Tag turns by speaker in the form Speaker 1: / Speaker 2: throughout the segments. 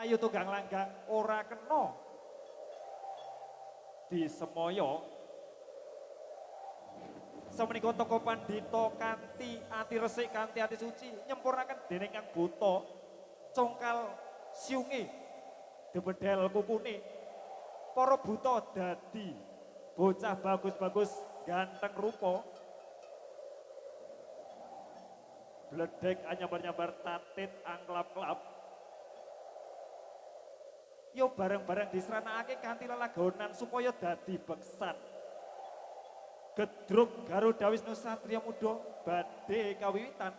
Speaker 1: ayu tunggang langgang ora kena di semoyo semenika toko pandita kanthi ati resik kanthi ati suci nyempurnaken dening kang buta congkal siunge debedel kukune para buta dadi bocah bagus-bagus ganteng rupa bledek anyambar-nyambar tatit angklap-klap yo bareng-bareng disranakake kanthi lelagonan supaya dadi beksan gedruk Garuda Wisnu Satria Muda badhe kawiwitan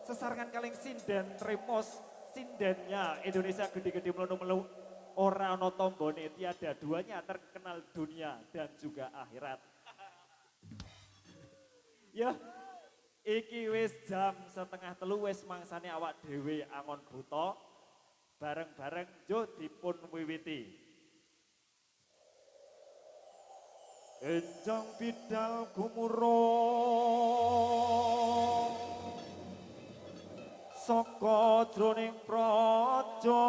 Speaker 1: sesarengan kaleng sinden Tremos sindennya Indonesia gede-gede melulu-melu ora ana tombone tiada duanya terkenal dunia dan juga akhirat ya iki wis jam setengah telu wis mangsane awak dhewe angon buta bareng-bareng jo dipun wiwiti enjang bidal gumuro saka jroning praja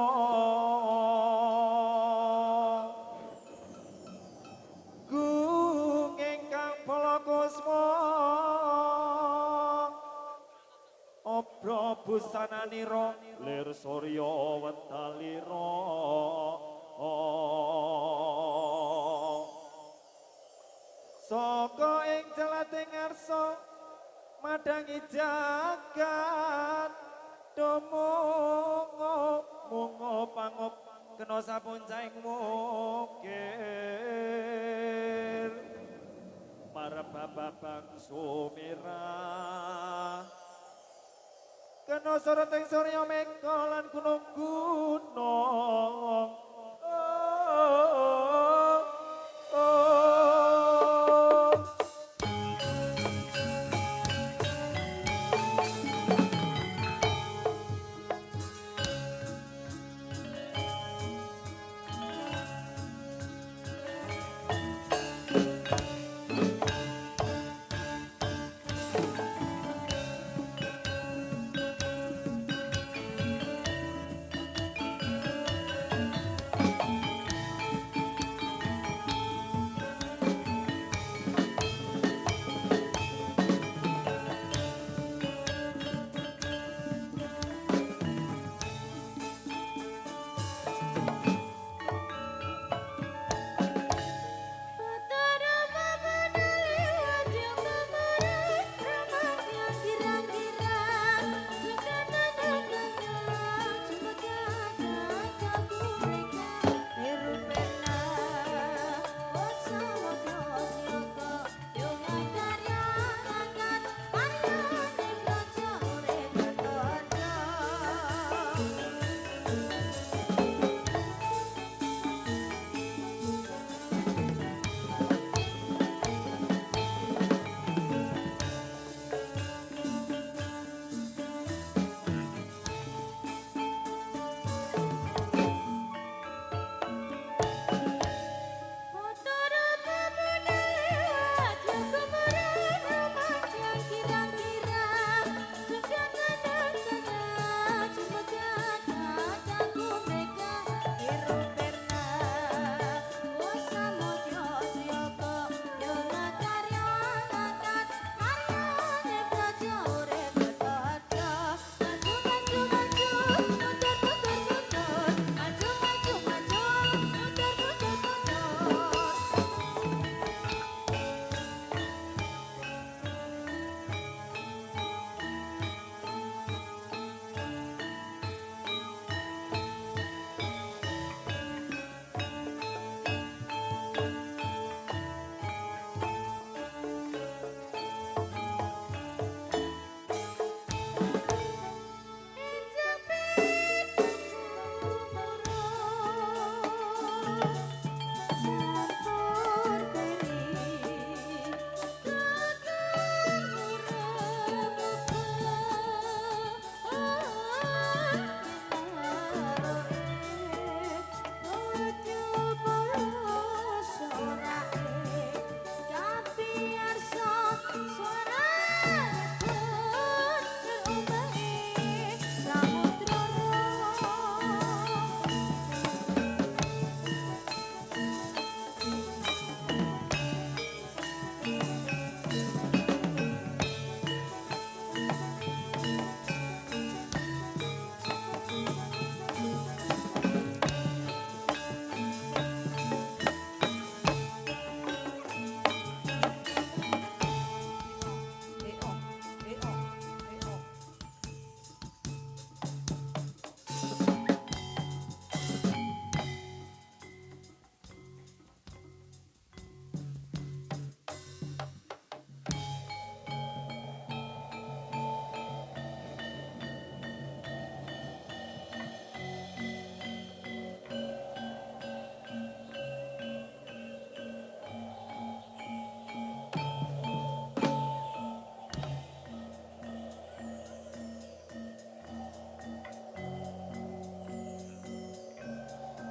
Speaker 1: gung ingkang palakusma obra busananira lir surya wedalira saka ing jalating ngarsa madangi jagat mungo pangop kena sapuncaing mukir marep babang sumirah kena soroting surya meka lan gunung-gunung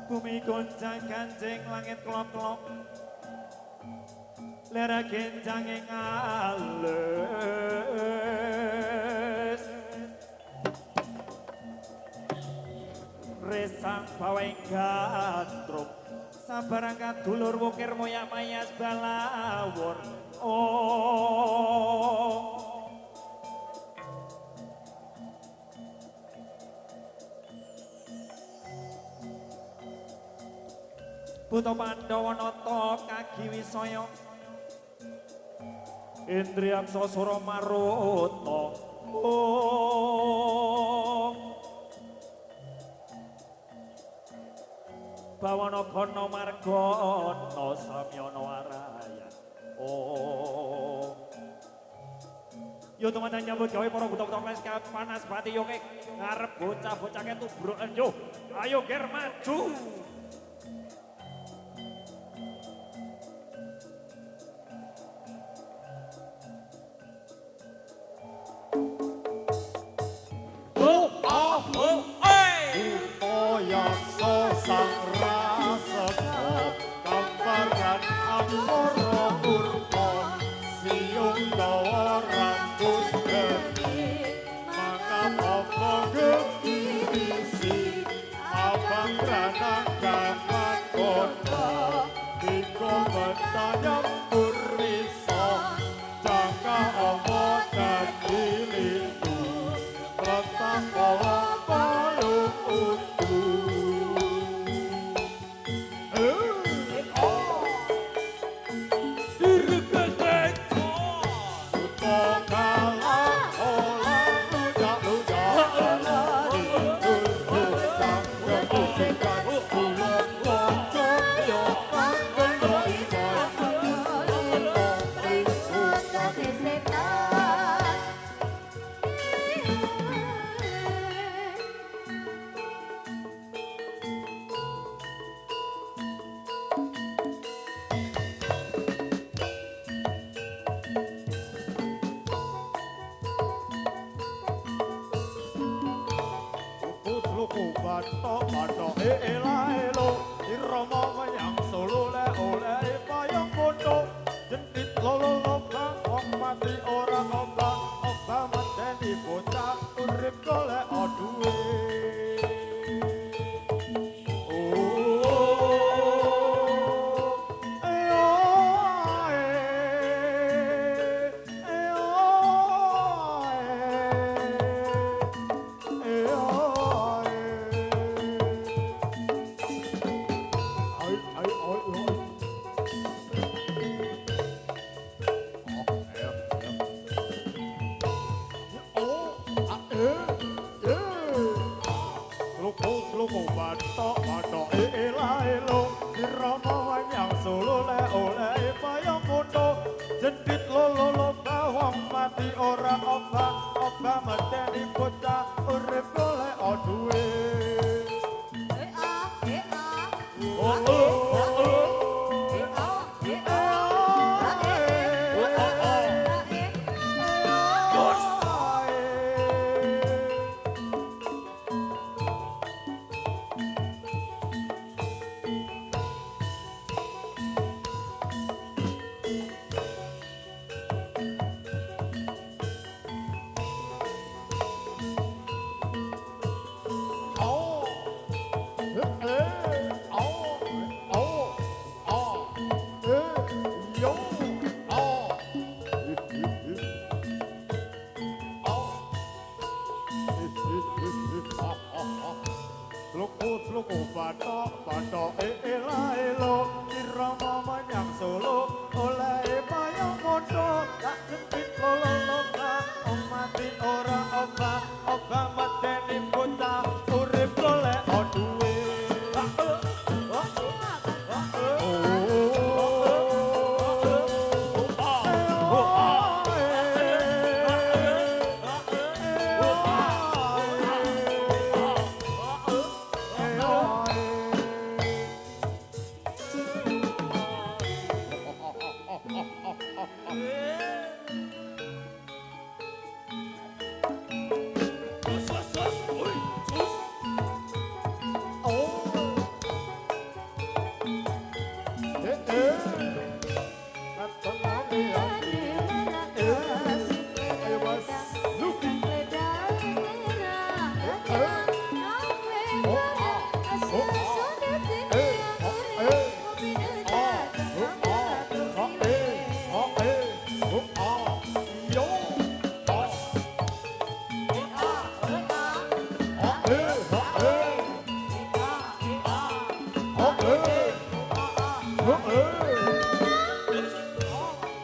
Speaker 1: Bumi goncang ganjing langit kelop-kelop lera genjang ing alus resang baweng gandrung sabarang kadulur wukir moyak mayas balawur oh Buta Pandhawa nata kagi wisaya Indriyaksa Sura Maruta Bawana Gana Margana Samyana Waraya Yo teman-teman nyambut gawe para buta-buta mes panas bati yo ngarep bocah-bocah ketubruk yo ayo ger maju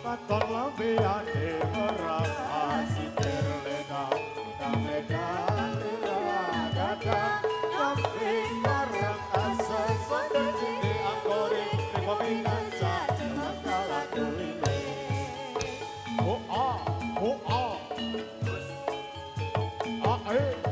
Speaker 2: Katon lambe ade merah asiter leka kameka gada kampe marang asa sondeng di angkore rekomendan sa kala kuline oh ah ae oh ah ae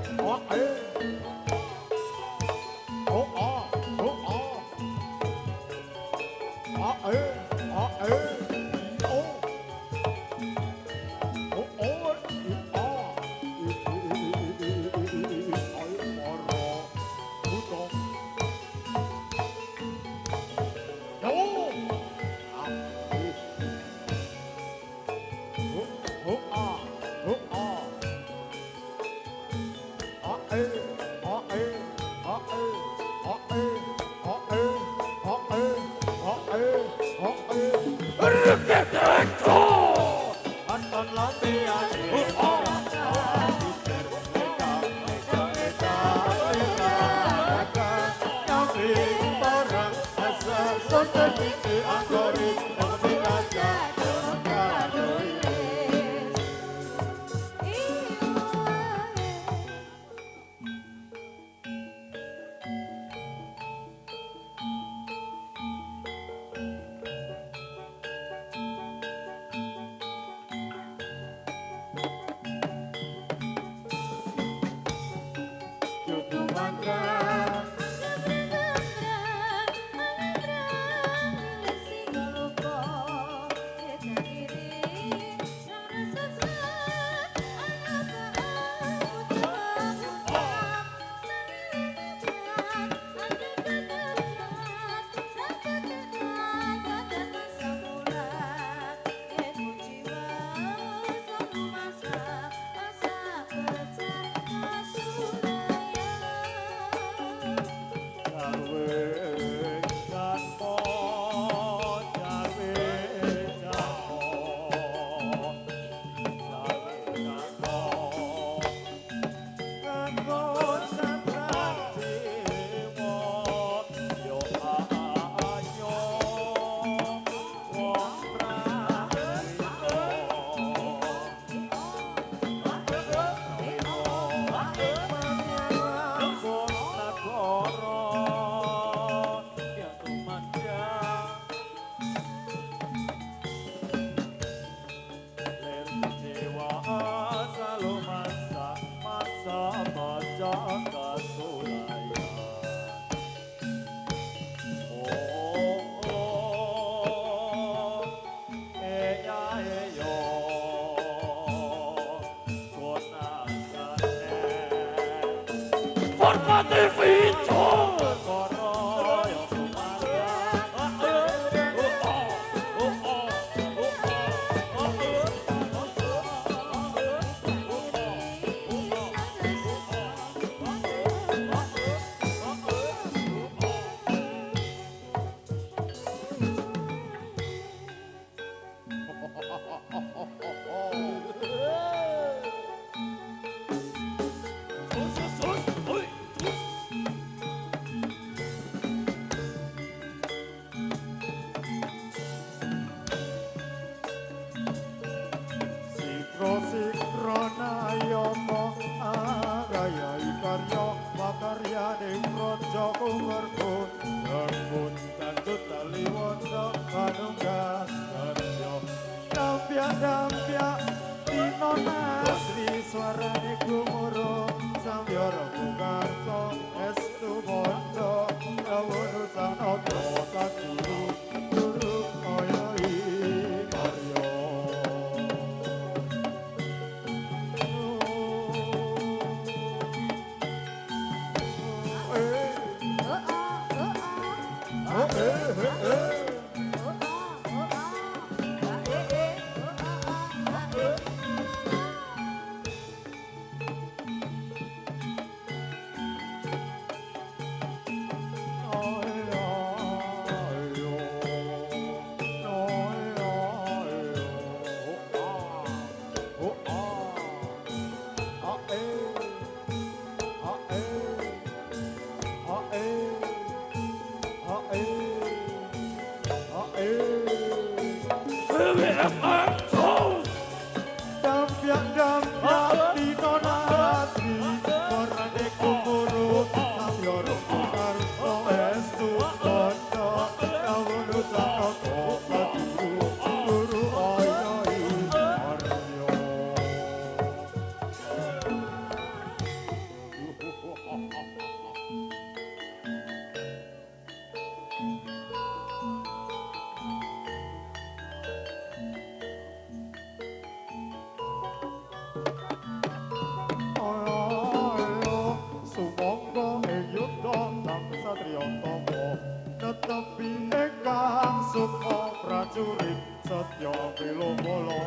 Speaker 2: Satrio Tomo netepi ingkang sukma prajurit setya bela bala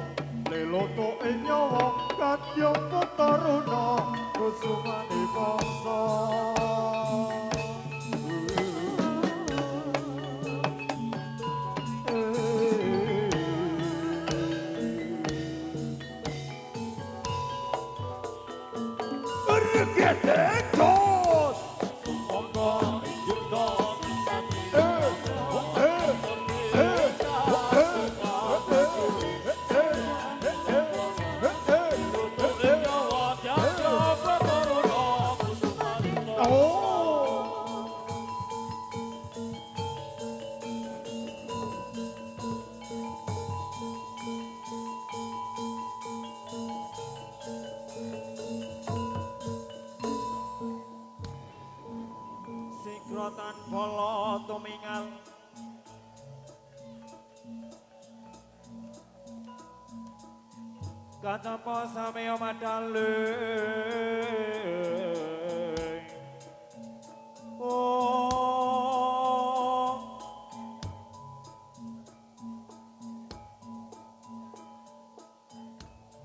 Speaker 2: leloto ing nyawa kadya petaruna kusumane bangsa. Gedentot Sumangga Yudha Sani
Speaker 1: Sigrotan bala tumingal katampa samya madale oh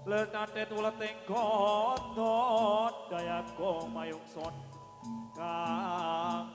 Speaker 1: letate tuleting godhot dayaku mayungsun kang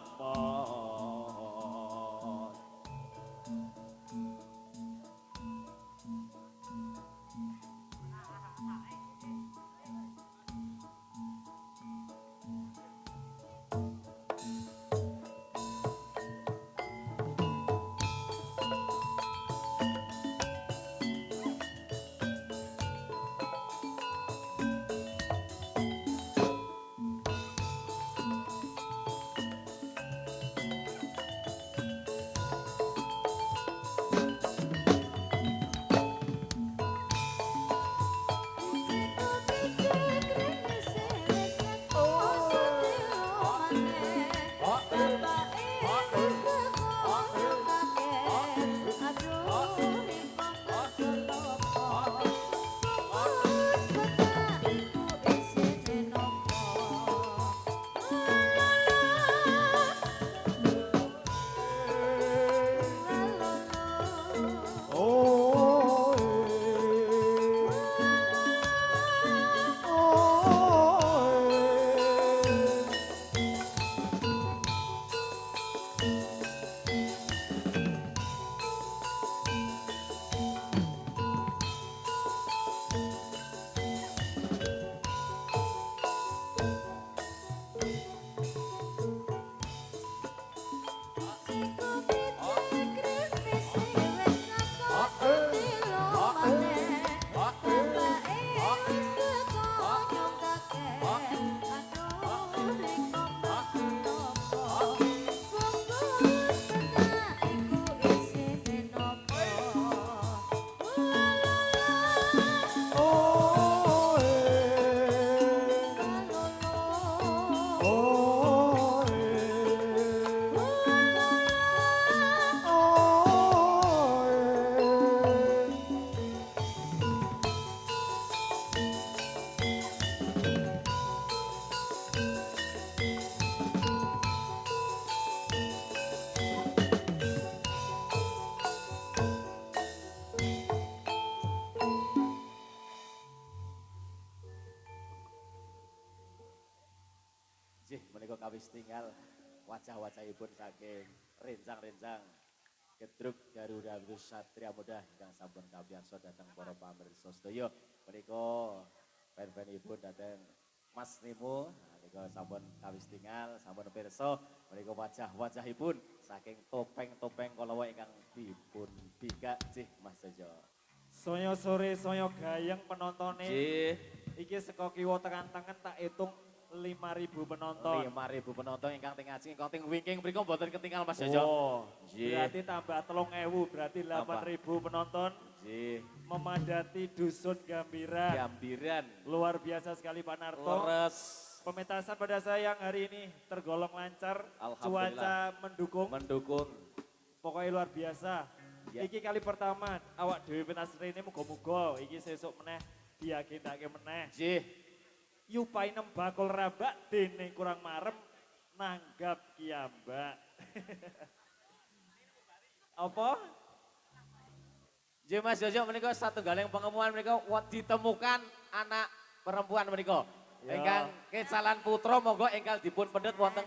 Speaker 3: Jih, menika kawis tinggal wajah-wajahipun saking rencang-rencang Gedruk Garuda Wirus Satria Muda ingkang sampun kabiyansa dhateng para pamirsa sedaya. Menika pen-penipun dhateng Mas Nimo, menika sampun kawis tinggal, sampun pirsa menika wajah-wajahipun saking topeng-topeng kalawa ingkang dipun bikak Jih Mas Jojo.
Speaker 1: saya sore saya gayeng penontone.
Speaker 3: Jih,
Speaker 1: Iki saka kiwa tekan tengen tak hitung 5.000 penonton.
Speaker 3: 5.000 penonton ingkang teng ngajeng ingkang teng wingking mriku mboten ketinggal Mas Jojo.
Speaker 1: Oh,
Speaker 3: Jih.
Speaker 1: berarti tambah 3.000, berarti 8.000 penonton
Speaker 3: Jih,
Speaker 1: memadati Dusun Gambiran.
Speaker 3: gambiran.
Speaker 1: Luar biasa sekali Pak Narto.
Speaker 3: Leres.
Speaker 1: Pementasan pada saya yang hari ini tergolong lancar,
Speaker 3: Alhamdulillah.
Speaker 1: cuaca mendukung,
Speaker 3: Mendukung.
Speaker 1: pokoknya luar biasa.
Speaker 3: Ya.
Speaker 1: Iki kali pertama awak dhewe pentas rene muga-muga iki sesuk meneh diagendake meneh.
Speaker 3: Jih,
Speaker 1: Yupai nem bakul rabak dene kurang marem nanggap kiambak. Apa?
Speaker 3: Jadi Mas Jojo menika satu galeng pengemuan menika ditemukan anak perempuan menika.
Speaker 1: Ya.
Speaker 3: Ingkang kecalan putra monggo ingkang dipun pendet wonten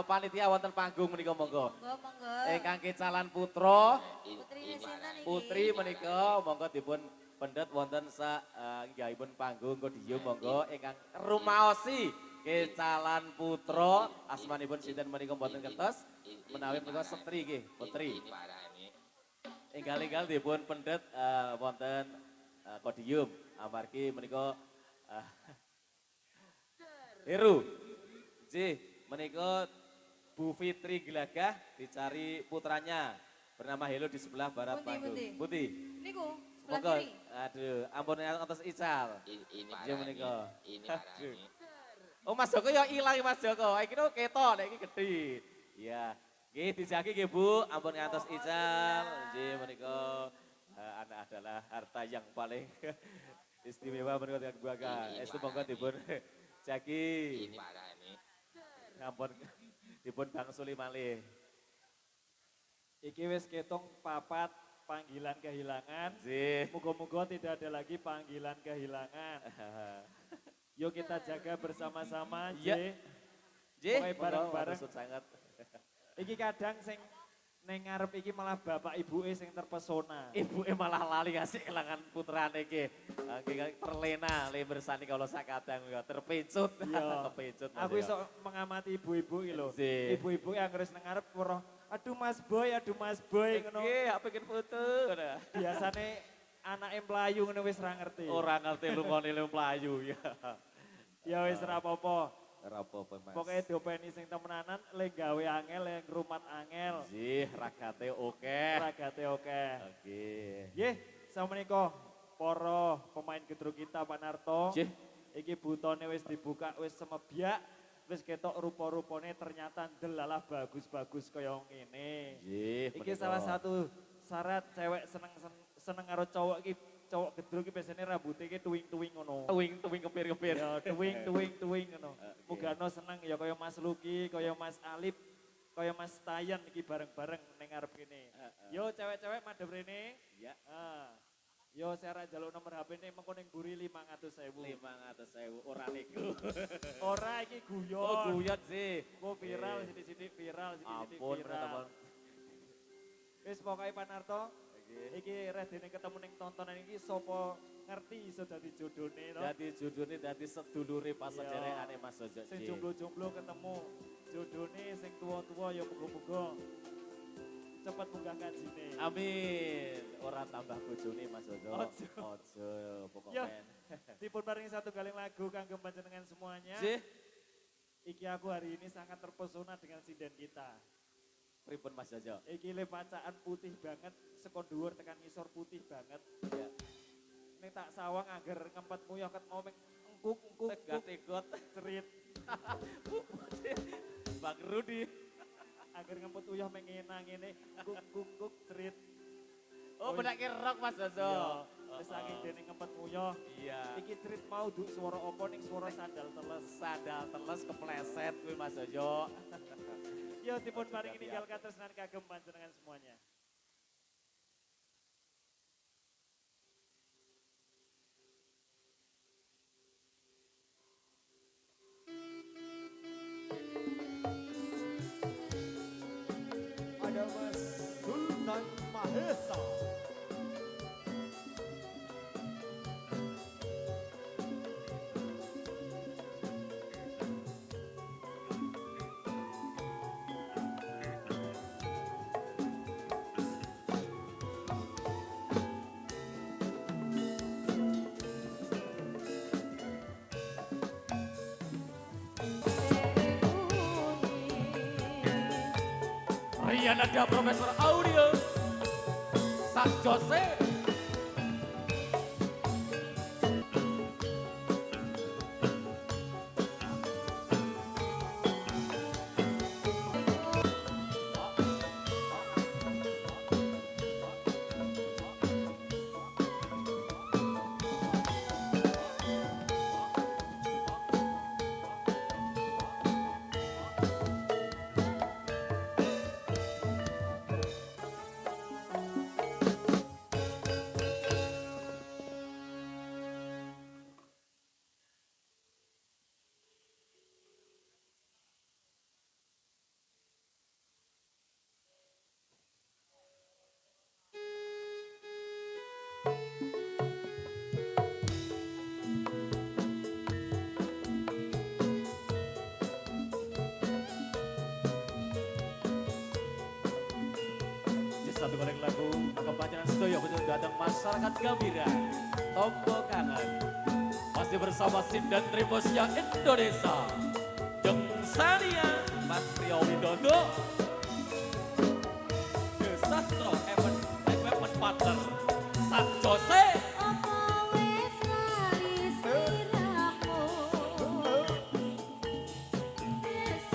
Speaker 3: panitia wonten panggung menika monggo.
Speaker 4: Monggo.
Speaker 3: Ingkang kecalan putra
Speaker 4: Putri sinten iki?
Speaker 3: putri menika monggo dipun pendet wonten sa nggahipun panggung Kodium monggo ingkang rumaosi kecalan putra asmanipun sinten menika mboten kertos menawi menika setri nggih putri. Enggal-enggal dipun pendet wonten Kodium amargi menika Heru. Ji, menika Bu Fitri Gelagah dicari putranya bernama Helo di sebelah barat
Speaker 4: Pundi,
Speaker 3: panggung.
Speaker 4: pundi?
Speaker 3: Putih.
Speaker 4: Niku sebelah
Speaker 3: Monggo,
Speaker 4: kiri.
Speaker 3: aduh, ampun atas Ical.
Speaker 5: Ini
Speaker 3: Iya menika.
Speaker 5: ini
Speaker 3: Aduh. Oh Mas Joko ya ilang Mas Joko. Iki lho ketok nek iki gedhe. Iya. Nggih dijagi nggih Bu, ampun ngantos Ical. Nggih menika anak adalah harta yang paling istimewa menika dengan keluarga. Estu monggo dipun jagi.
Speaker 5: ini parah ini.
Speaker 3: Ampun dipun bangsuli malih.
Speaker 1: Iki wis ketung papat panggilan kehilangan.
Speaker 3: Nggih.
Speaker 1: Moga-moga tidak ada lagi panggilan kehilangan. Yuk kita jaga bersama-sama,
Speaker 3: Iya.
Speaker 1: J.
Speaker 3: Nggih,
Speaker 1: Pokoknya bareng-bareng.
Speaker 3: maksud sangat.
Speaker 1: Iki kadang sing neng ngarep iki malah bapak ibu sing terpesona.
Speaker 3: Ibu malah lali ngasih kelangan putrane iki. Nggih terlena le bersani kalau sakadang ya terpecut.
Speaker 1: Iya.
Speaker 3: Kepecut. Mas
Speaker 1: Aku
Speaker 3: ya.
Speaker 1: iso mengamati ibu-ibu iki lho.
Speaker 3: Nggih.
Speaker 1: Ibu-ibu yang harus neng ngarep weruh, aduh Mas Boy ngono.
Speaker 3: Nggih, apa bikin foto ngono.
Speaker 1: Biasane anake mlayu ngono wis ra ngerti.
Speaker 3: Ora ngerti lungone lu mlayu ya.
Speaker 1: Ya wis ra apa-apa.
Speaker 3: Ora apa-apa Mas.
Speaker 1: Pokoknya dopeni sing temenanan le gawe angel, le ngrumat angel.
Speaker 3: Nggih, ragate oke.
Speaker 1: Ragate oke.
Speaker 3: Oke.
Speaker 1: Nggih, sameneika para pemain gedrung kita Pak Narto.
Speaker 3: Nggih.
Speaker 1: Iki butone wis dibuka, wis semebyak, wis ketok rupa-rupane ternyata ndelalah bagus-bagus kaya ngene.
Speaker 3: Nggih.
Speaker 1: Iki
Speaker 3: menika.
Speaker 1: salah satu syarat cewek seneng karo cowok iki, cowok gedrung iki biasanya rambutnya iki tuwing-tuwing ngono.
Speaker 3: Tuwing kepir-kepir.
Speaker 1: Ya tuwing ngono. Mugano seneng ya kaya Mas Luki, kaya Mas Alip, kaya Mas Tayan iki bareng-bareng ning ngarep kene. Yo cewek-cewek madhep rene.
Speaker 3: Ya.
Speaker 1: Yo saya ra njaluk nomor HP ne mengko ning mburi 500.000.
Speaker 3: 500.000 ora niku.
Speaker 1: Ora iki guyon.
Speaker 3: Oh, guyot sih.
Speaker 1: Kok viral sithik-sithik viral, sithik-sithik
Speaker 3: Ampun,
Speaker 1: viral.
Speaker 3: teman.
Speaker 1: Wis pokoke Pak Narto,
Speaker 3: Nggih.
Speaker 1: iki redene ketemu ning tontonan iki sapa ngerti iso dadi jodone to.
Speaker 3: Dadi judulnya dadi sedulure pas
Speaker 1: Iya.
Speaker 3: sederekane Mas Jojo.
Speaker 1: Sing
Speaker 3: Nggih.
Speaker 1: jomblo-jomblo ketemu jodone sing tuwa-tuwa ya muga-muga cepet munggah kajine.
Speaker 3: Amin. Ora tambah bojone Mas Jojo.
Speaker 1: Ojo.
Speaker 3: Ojo
Speaker 1: Ya.
Speaker 3: pokoknya.
Speaker 1: Dipun paringi satu galeng lagu kanggo panjenengan semuanya.
Speaker 3: Sih,
Speaker 1: Iki aku hari ini sangat terpesona dengan sinden kita.
Speaker 3: pripun Mas Jojo?
Speaker 1: Iki le pacaan putih banget, sekon dhuwur tekan ngisor putih banget.
Speaker 3: Ya.
Speaker 1: Nek tak sawang angger ngempet muyah ket mau engkuk
Speaker 3: Tegot-tegot.
Speaker 1: cerit.
Speaker 3: Bang Rudi.
Speaker 1: Angger ngempet uyah mengena ngene engkuk cerit.
Speaker 3: Oh, benak rock Mas Jojo.
Speaker 1: Iya, wis saking dene ngempet muyah.
Speaker 3: Iya.
Speaker 1: Iki cerit mau duk swara apa ning swara sandal teles.
Speaker 3: Sandal teles kepleset kuwi Mas Jojo.
Speaker 1: Ya dipun paringi ninggal katresnan kagem panjenengan semuanya.
Speaker 2: Ada Mas Sultan Mahesa.
Speaker 3: Rian ada Profesor Audio. Sak Jose. datang masyarakat Gambira, Tombo Kangen. Masih bersama Sindan Tribosya Indonesia, Jeng Sania, Mas Rio Widodo, The Sastro Equipment Partner, San Jose,
Speaker 4: Apa wis lali sliramu? Wis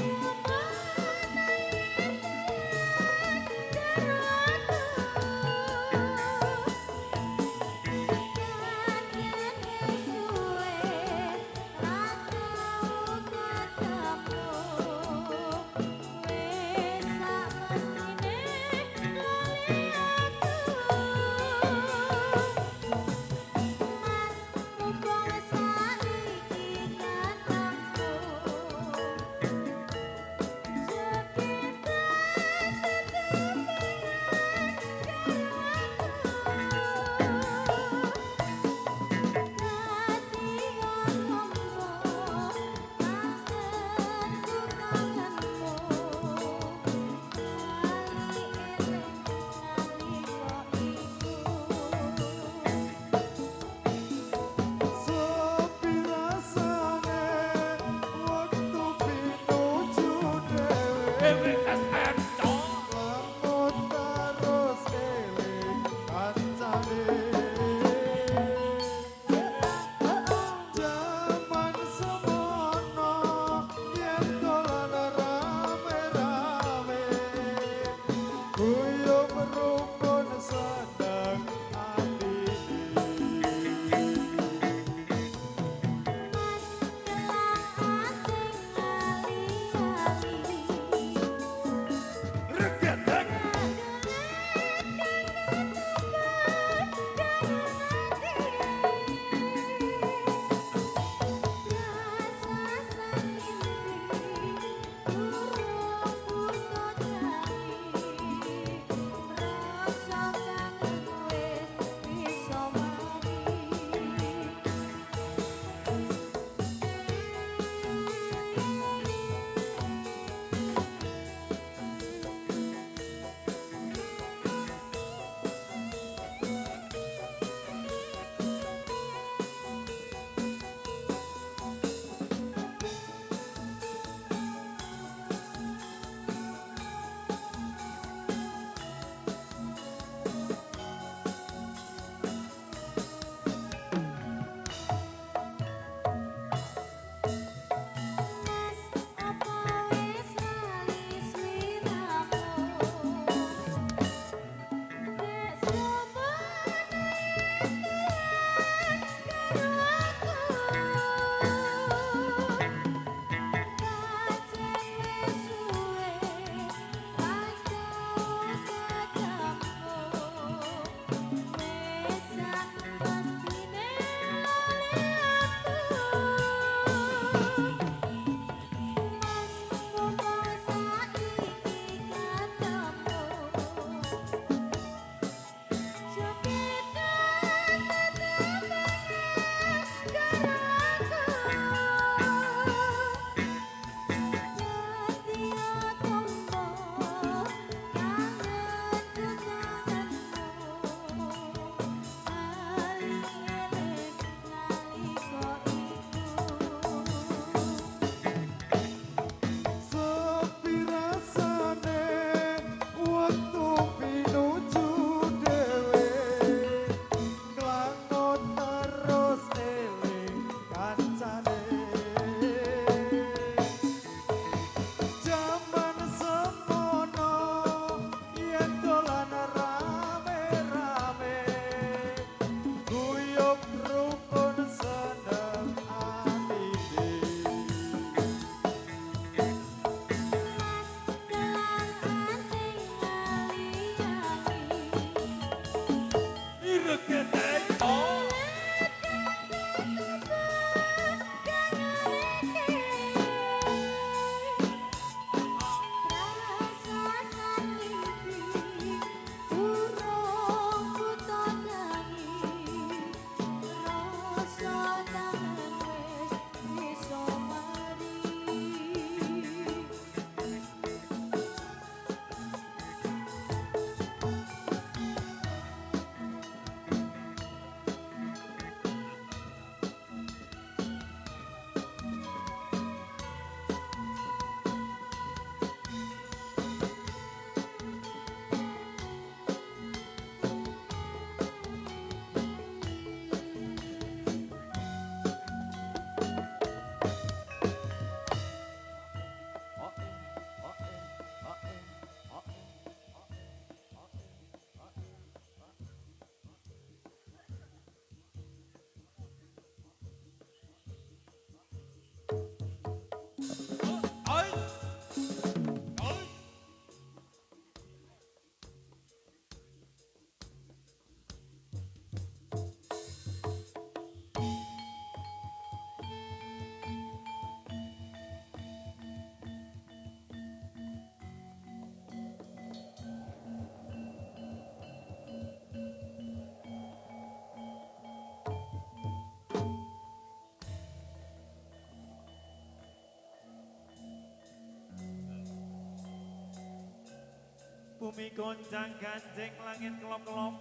Speaker 1: Bumi goncang ganjing langit kelop-kelop.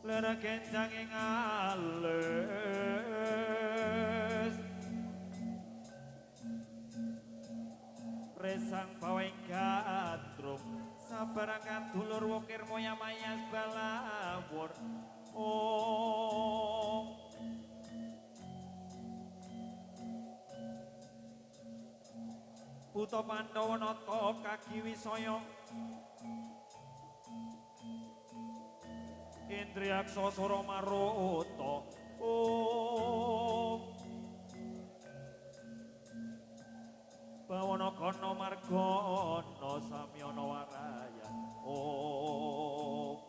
Speaker 1: Lara kencang ing alus. Resang baweng gandrum sabarakan dulur wukir moya mayas balawur. Oh Buta Pandhawa nata kagi wisaya Indriyaksa Sura Maruta. Oh Bawana Gana Margana Samyana Waraya. Oh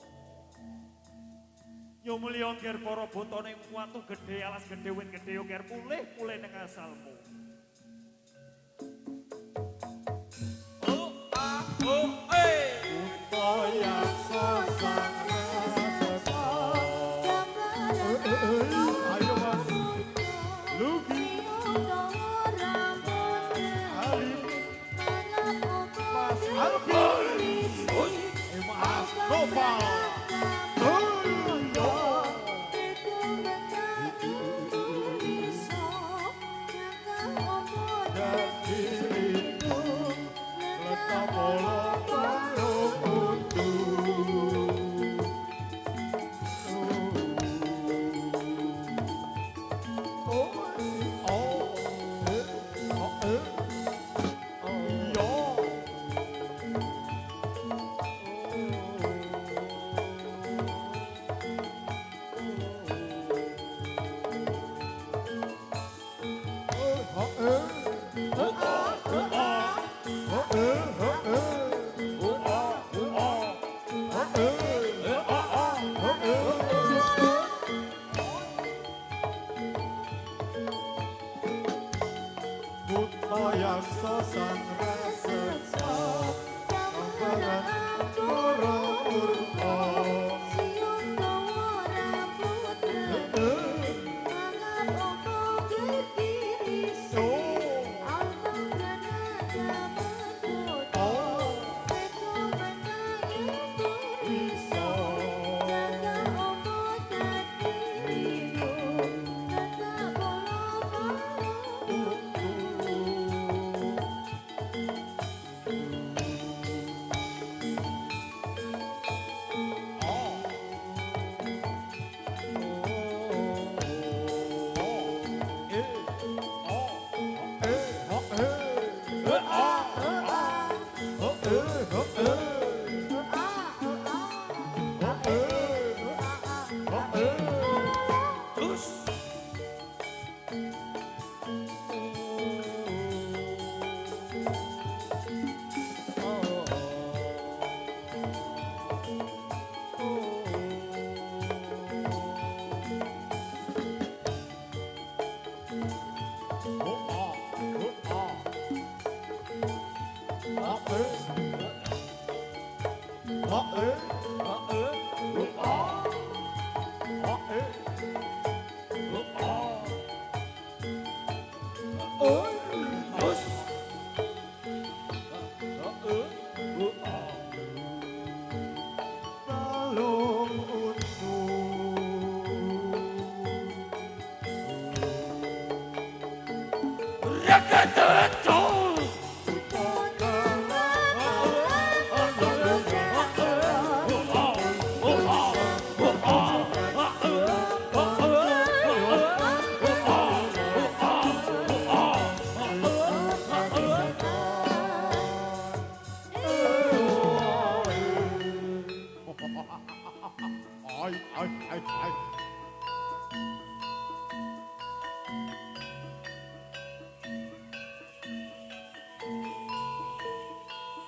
Speaker 1: Yo mulya ngger para buta ning watu gedhe alas gedhe wit gedhe yo ngger pulih ning asalmu.
Speaker 2: Ayo Mas. Lugi. Mas Albi. Mas Nopal.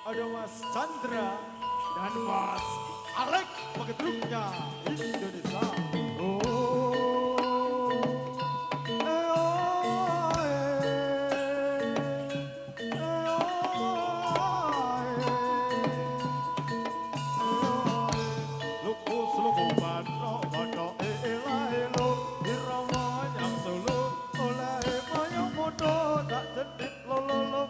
Speaker 2: Ada Mas Chandra dan Mas Alek sebagai truknya Indonesia. Lo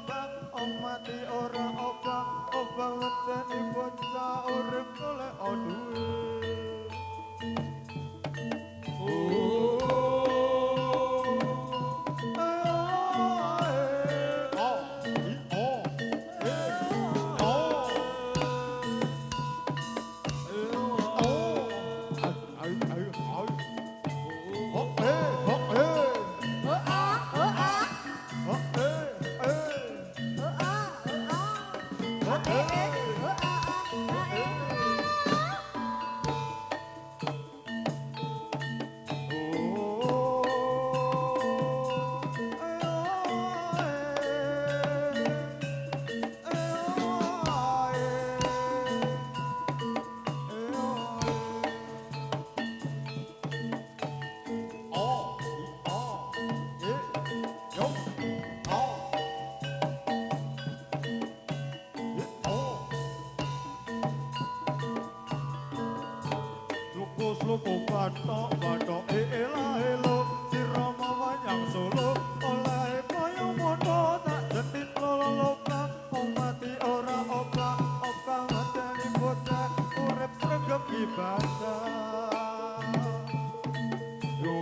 Speaker 2: Solo ku batok batok elah elo sirama wayang solo oleh koyo mono tak jentit loloka wong mati ora opla opla ngenteni bocah urip sregep ibadah yo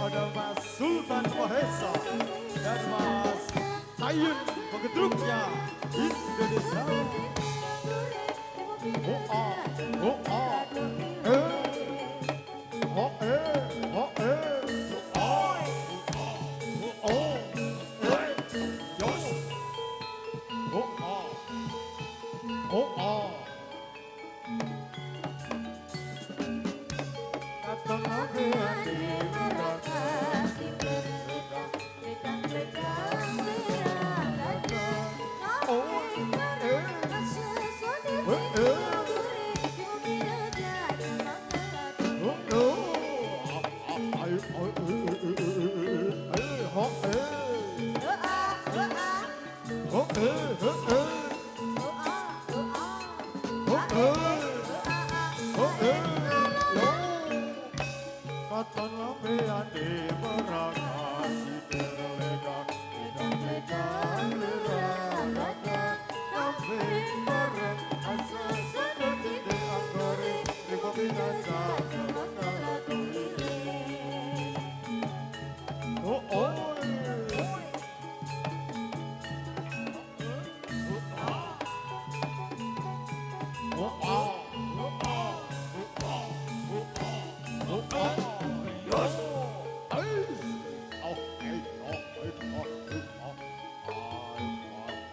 Speaker 2: ada Mas Sultan Mahesa dan Mas Ayun Pegedruknya Indonesia. Oh ah, oh ah, oh oh yes, oh ah. Datang lagi hati meraka.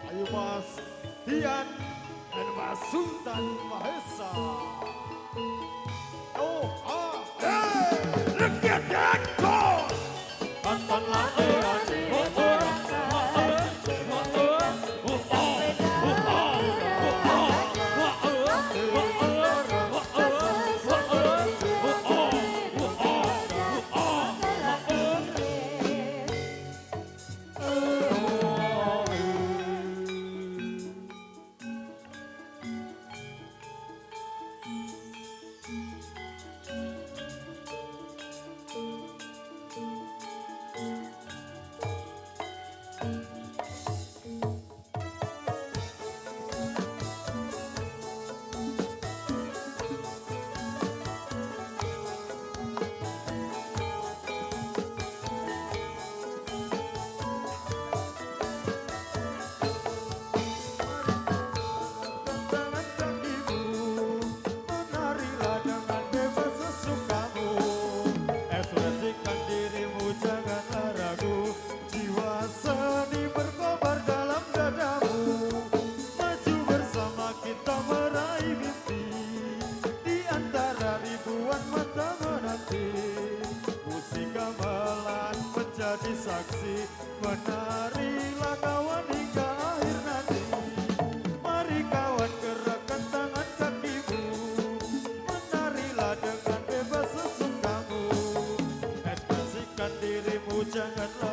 Speaker 2: Ayo Mas Dian dan Mas Sultan Mahesa. Oh, ah, hey, look at that goal! Mantan latihan di saksi, menarilah kawan hingga akhir nanti. Mari kawan gerakkan tangan kakimu, menarilah dengan bebas sesukamu. Ekspresikan dirimu, janganlah